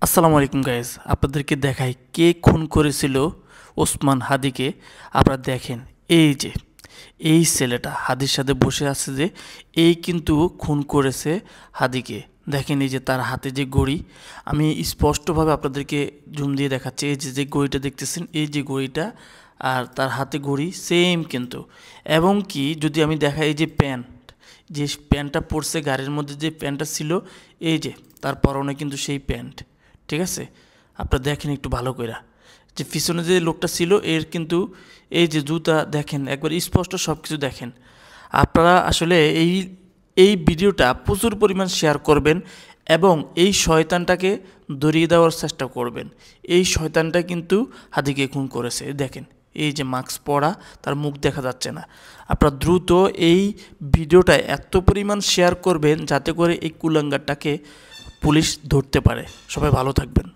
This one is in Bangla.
আসসালামু আলাইকুম গাইজ, আপনাদেরকে দেখাই কে খুন করেছিল ওসমান হাদিকে। আপনারা দেখেন, এই যে এই ছেলেটা হাদির সাথে বসে আছে, যে এই কিন্তু খুন করেছে হাদিকে। দেখেন এই যে তার হাতে যে ঘড়ি, আমি স্পষ্টভাবে আপনাদেরকে জুম দিয়ে দেখাচ্ছি। এই যে যে ঘড়িটা দেখতেছেন, এই যে ঘড়িটা আর তার হাতে ঘড়ি সেম কিন্তু। এবং কি যদি আমি দেখাই, এই যে প্যান্ট, যে প্যান্টটা পরছে গাড়ির মধ্যে, যে প্যান্টটা ছিল, এই যে তার পরনে কিন্তু সেই প্যান্ট। ঠিক আছে, আপনারা দেখেন একটু ভালো করে, যে পিছনে যে লোকটা ছিল এর কিন্তু এই যে জুতা দেখেন, একবার স্পষ্ট সব কিছু দেখেন। আপনারা আসলে এই এই ভিডিওটা প্রচুর পরিমাণ শেয়ার করবেন এবং এই শয়তানটাকে ধরিয়ে দেওয়ার চেষ্টা করবেন। এই শয়তানটা কিন্তু হাদিকে খুন করেছে। দেখেন এই যে মাস্ক পরা, তার মুখ দেখা যাচ্ছে না। আপনারা দ্রুত এই ভিডিওটা এত পরিমাণ শেয়ার করবেন যাতে করে এই কুলাঙ্গারটাকে পুলিশ ধরতে পারে। সবাই ভালো থাকবেন।